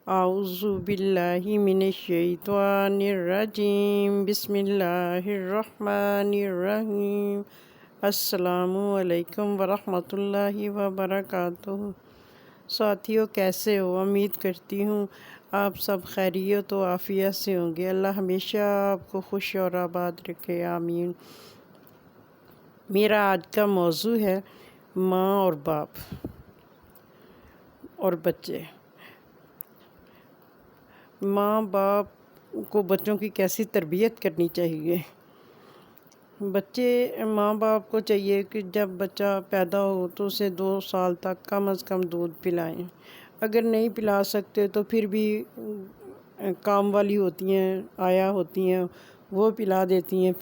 اعوذ باللہ من الشیطان الرجیم بسم اللہ الرحمن الرحیم السلام علیکم ورحمۃ اللہ وبرکاتہ۔ ساتھیوں، کیسے ہو؟ امید کرتی ہوں آپ سب خیریت و عافیت سے ہوں گے۔ اللہ ہمیشہ آپ کو خوش اور آباد رکھے، آمین۔ میرا آج کا موضوع ہے ماں اور باپ اور بچے۔ ماں باپ کو بچوں کی کیسی تربیت کرنی چاہیے۔ ماں باپ کو چاہیے کہ جب بچہ پیدا ہو تو اسے 2 سال تک کم از کم دودھ پلائیں۔ اگر نہیں پلا سکتے تو پھر بھی کام والی ہوتی ہیں، آیا ہوتی ہیں، وہ پلا دیتی ہیں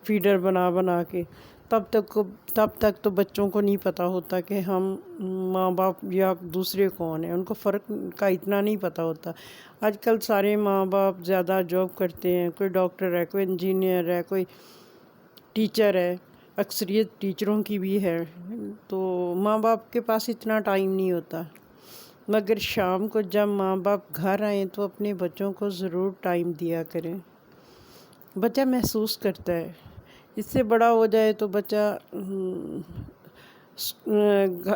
فیڈر بنا بنا کے۔ تب تک تو بچوں کو نہیں پتہ ہوتا کہ ہم ماں باپ یا دوسرے کون ہیں، ان کو فرق کا اتنا نہیں پتہ ہوتا۔ آج کل سارے ماں باپ زیادہ جاب کرتے ہیں، کوئی ڈاکٹر ہے، کوئی انجینئر ہے، کوئی ٹیچر ہے، اکثریت ٹیچروں کی بھی ہے، تو ماں باپ کے پاس اتنا ٹائم نہیں ہوتا۔ مگر شام کو جب ماں باپ گھر آئیں تو اپنے بچوں کو ضرور ٹائم دیا کریں۔ بچہ محسوس کرتا ہے، اس سے بڑا ہو جائے تو بچہ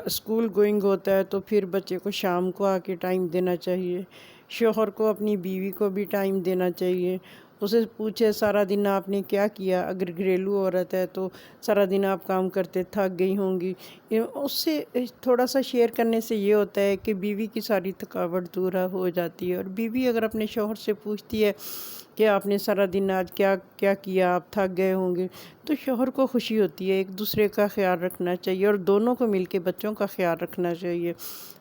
اسکول گوئنگ ہوتا ہے تو پھر بچے کو شام کو آ کے ٹائم دینا چاہیے۔ شوہر کو اپنی بیوی کو بھی ٹائم دینا چاہیے، اسے پوچھے سارا دن آپ نے کیا کیا۔ اگر گھریلو عورت ہے تو سارا دن آپ کام کرتے تھک گئی ہوں گی، اس سے تھوڑا سا شیئر کرنے سے یہ ہوتا ہے کہ بیوی کی ساری تھکاوٹ دور ہو جاتی ہے۔ اور بیوی اگر اپنے شوہر سے پوچھتی ہے کہ آپ نے سارا دن آج کیا کیا، آپ تھک گئے ہوں گے، تو شوہر کو خوشی ہوتی ہے۔ ایک دوسرے کا خیال رکھنا چاہیے اور دونوں کو مل کے بچوں کا خیال رکھنا چاہیے۔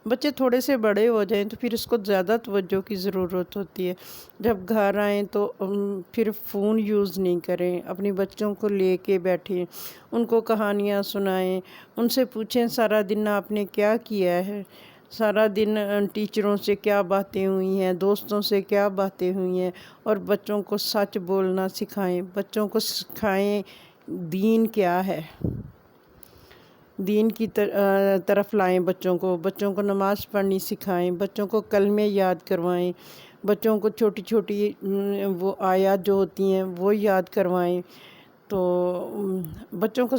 بچے تھوڑے سے بڑے ہو جائیں تو پھر اس کو زیادہ توجہ کی ضرورت ہوتی ہے۔ جب گھر آئیں تو پھر فون یوز نہیں کریں، اپنے بچوں کو لے کے بیٹھیں، ان کو کہانیاں سنائیں، ان سے پوچھیں سارا دن آپ نے کیا کیا ہے، سارا دن ٹیچروں سے کیا باتیں ہوئی ہیں، دوستوں سے کیا باتیں ہوئی ہیں، اور بچوں کو سچ بولنا سکھائیں۔ بچوں کو سکھائیں دین کیا ہے، دین کی طرف لائیں بچوں کو نماز پڑھنی سکھائیں، بچوں کو کلمے یاد کروائیں، بچوں کو چھوٹی چھوٹی وہ آیات جو ہوتی ہیں وہ یاد کروائیں۔ تو بچوں کو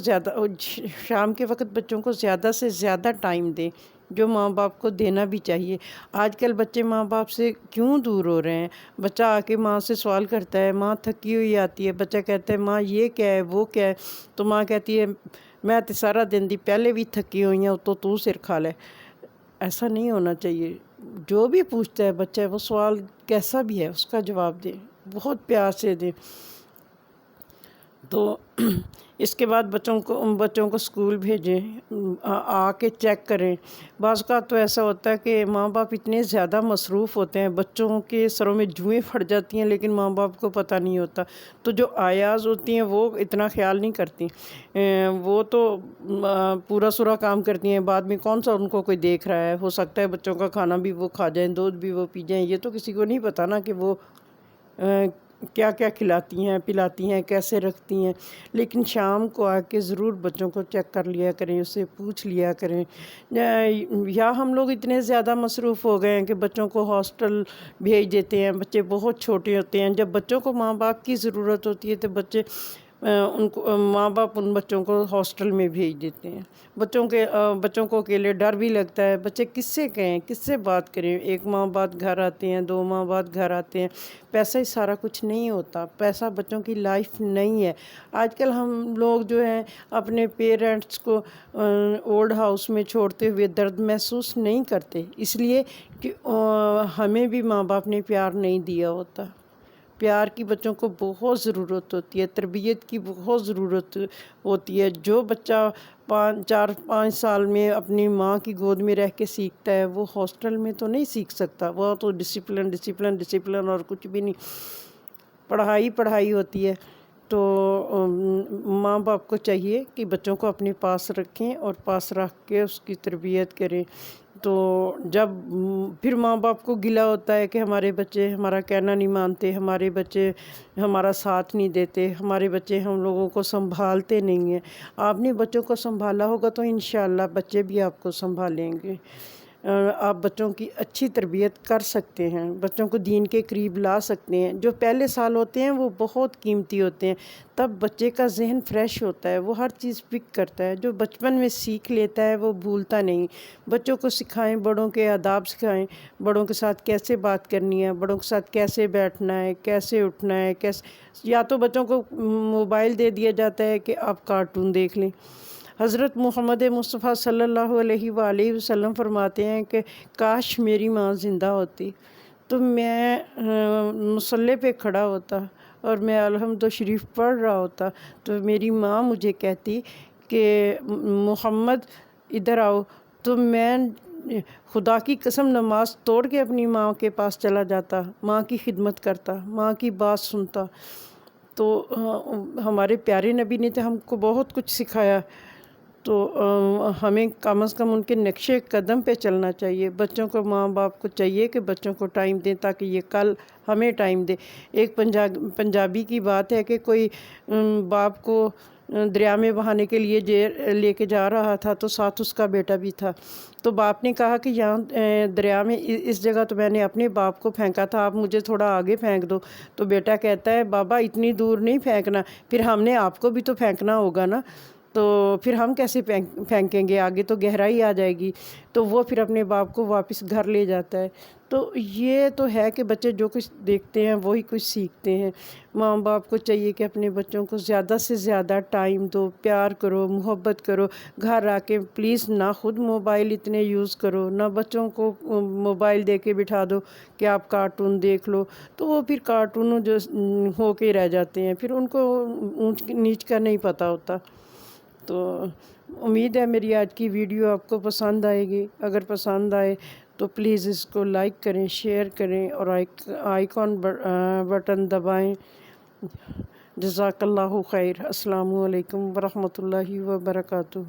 شام کے وقت بچوں کو زیادہ سے زیادہ ٹائم دیں، جو ماں باپ کو دینا بھی چاہیے۔ آج کل بچے ماں باپ سے کیوں دور ہو رہے ہیں؟ بچہ آ کے ماں سے سوال کرتا ہے، ماں تھکی ہوئی آتی ہے، بچہ کہتا ہے ماں یہ کیا ہے، وہ کیا ہے، تو ماں کہتی ہے میں تو سارا دن دی پہلے بھی تھکی ہوئی ہیں تو سر کھا لے۔ ایسا نہیں ہونا چاہیے۔ جو بھی پوچھتا ہے بچہ، وہ سوال کیسا بھی ہے اس کا جواب دیں، بہت پیار سے دیں۔ تو اس کے بعد بچوں کو اسکول بھیجیں، آ کے چیک کریں۔ بعض اوقات تو ایسا ہوتا ہے کہ ماں باپ اتنے زیادہ مصروف ہوتے ہیں، بچوں کے سروں میں جوئیں پھٹ جاتی ہیں لیکن ماں باپ کو پتہ نہیں ہوتا۔ تو جو آیاز ہوتی ہیں وہ اتنا خیال نہیں کرتی، وہ تو پورا سورا کام کرتی ہیں، بعد میں کون سا ان کو کوئی دیکھ رہا ہے۔ ہو سکتا ہے بچوں کا کھانا بھی وہ کھا جائیں، دودھ بھی وہ پی جائیں، یہ تو کسی کو نہیں پتہ نا کہ وہ کیا کیا کھلاتی ہیں، پلاتی ہیں، کیسے رکھتی ہیں۔ لیکن شام کو آ کے ضرور بچوں کو چیک کر لیا کریں، اسے پوچھ لیا کریں۔ یا ہم لوگ اتنے زیادہ مصروف ہو گئے ہیں کہ بچوں کو ہاسٹل بھیج دیتے ہیں، بچے بہت چھوٹے ہوتے ہیں۔ جب بچوں کو ماں باپ کی ضرورت ہوتی ہے تو ماں باپ ان بچوں کو ہاسٹل میں بھیج دیتے ہیں۔ بچوں کو اکیلے ڈر بھی لگتا ہے، بچے کس سے کہیں، کس سے بات کریں۔ ایک ماہ بعد گھر آتے ہیں، 2 ماہ بعد گھر آتے ہیں۔ پیسہ ہی سارا کچھ نہیں ہوتا، پیسہ بچوں کی لائف نہیں ہے۔ آج کل ہم لوگ جو ہیں اپنے پیرنٹس کو اولڈ ہاؤس میں چھوڑتے ہوئے درد محسوس نہیں کرتے، اس لیے کہ ہمیں بھی ماں باپ نے پیار نہیں دیا ہوتا۔ پیار کی بچوں کو بہت ضرورت ہوتی ہے، تربیت کی بہت ضرورت ہوتی ہے۔ جو بچہ 4-5 سال میں اپنی ماں کی گود میں رہ کے سیکھتا ہے، وہ ہاسٹل میں تو نہیں سیکھ سکتا۔ وہ تو ڈسپلن اور کچھ بھی نہیں، پڑھائی ہوتی ہے۔ تو ماں باپ کو چاہیے کہ بچوں کو اپنے پاس رکھیں اور پاس رکھ کے اس کی تربیت کریں۔ تو جب پھر ماں باپ کو گلہ ہوتا ہے کہ ہمارے بچے ہمارا کہنا نہیں مانتے، ہمارے بچے ہمارا ساتھ نہیں دیتے، ہمارے بچے ہم لوگوں کو سنبھالتے نہیں ہیں۔ آپ نے بچوں کو سنبھالا ہوگا تو انشاءاللہ بچے بھی آپ کو سنبھالیں گے۔ آپ بچوں کی اچھی تربیت کر سکتے ہیں، بچوں کو دین کے قریب لا سکتے ہیں۔ جو پہلے سال ہوتے ہیں وہ بہت قیمتی ہوتے ہیں، تب بچے کا ذہن فریش ہوتا ہے، وہ ہر چیز پک کرتا ہے، جو بچپن میں سیکھ لیتا ہے وہ بھولتا نہیں۔ بچوں کو سکھائیں، بڑوں کے آداب سکھائیں، بڑوں کے ساتھ کیسے بات کرنی ہے، بڑوں کے ساتھ کیسے بیٹھنا ہے، کیسے اٹھنا ہے، یا تو بچوں کو موبائل دے دیا جاتا ہے کہ آپ کارٹون دیکھ لیں۔ حضرت محمد مصطفیٰ صلی اللہ علیہ وآلہ وسلم فرماتے ہیں کہ کاش میری ماں زندہ ہوتی تو میں مصلی پہ کھڑا ہوتا اور میں الحمد شریف پڑھ رہا ہوتا، تو میری ماں مجھے کہتی کہ محمد ادھر آؤ، تو میں خدا کی قسم نماز توڑ کے اپنی ماں کے پاس چلا جاتا، ماں کی خدمت کرتا، ماں کی بات سنتا۔ تو ہمارے پیارے نبی نے تو ہم کو بہت کچھ سکھایا، تو ہمیں کم از کم ان کے نقش قدم پہ چلنا چاہیے۔ بچوں کو، ماں باپ کو چاہیے کہ بچوں کو ٹائم دیں تاکہ یہ کل ہمیں ٹائم دے۔ ایک پنجابی کی بات ہے کہ کوئی باپ کو دریا میں بہانے کے لیے لے کے جا رہا تھا، تو ساتھ اس کا بیٹا بھی تھا، تو باپ نے کہا کہ یہاں دریا میں اس جگہ تو میں نے اپنے باپ کو پھینکا تھا، آپ مجھے تھوڑا آگے پھینک دو۔ تو بیٹا کہتا ہے بابا اتنی دور نہیں پھینکنا، پھر ہم نے آپ کو بھی تو پھینکنا ہوگا نا، تو پھر ہم کیسے پھینکیں گے، آگے تو گہرائی آ جائے گی۔ تو وہ پھر اپنے باپ کو واپس گھر لے جاتا ہے۔ تو یہ تو ہے کہ بچے جو کچھ دیکھتے ہیں وہی کچھ سیکھتے ہیں۔ ماں باپ کو چاہیے کہ اپنے بچوں کو زیادہ سے زیادہ ٹائم دو، پیار کرو، محبت کرو، گھر آ کے پلیز نہ خود موبائل اتنے یوز کرو، نہ بچوں کو موبائل دے کے بٹھا دو کہ آپ کارٹون دیکھ لو، تو وہ پھر کارٹون جو ہو کے رہ جاتے ہیں، پھر ان کو اونچ نیچ کا نہیں پتہ ہوتا۔ تو امید ہے میری آج کی ویڈیو آپ کو پسند آئے گی۔ اگر پسند آئے تو پلیز اس کو لائک کریں، شیئر کریں اور آئیکن بٹن دبائیں۔ جزاک اللہ خیر۔ السلام علیکم ورحمۃ اللہ وبرکاتہ۔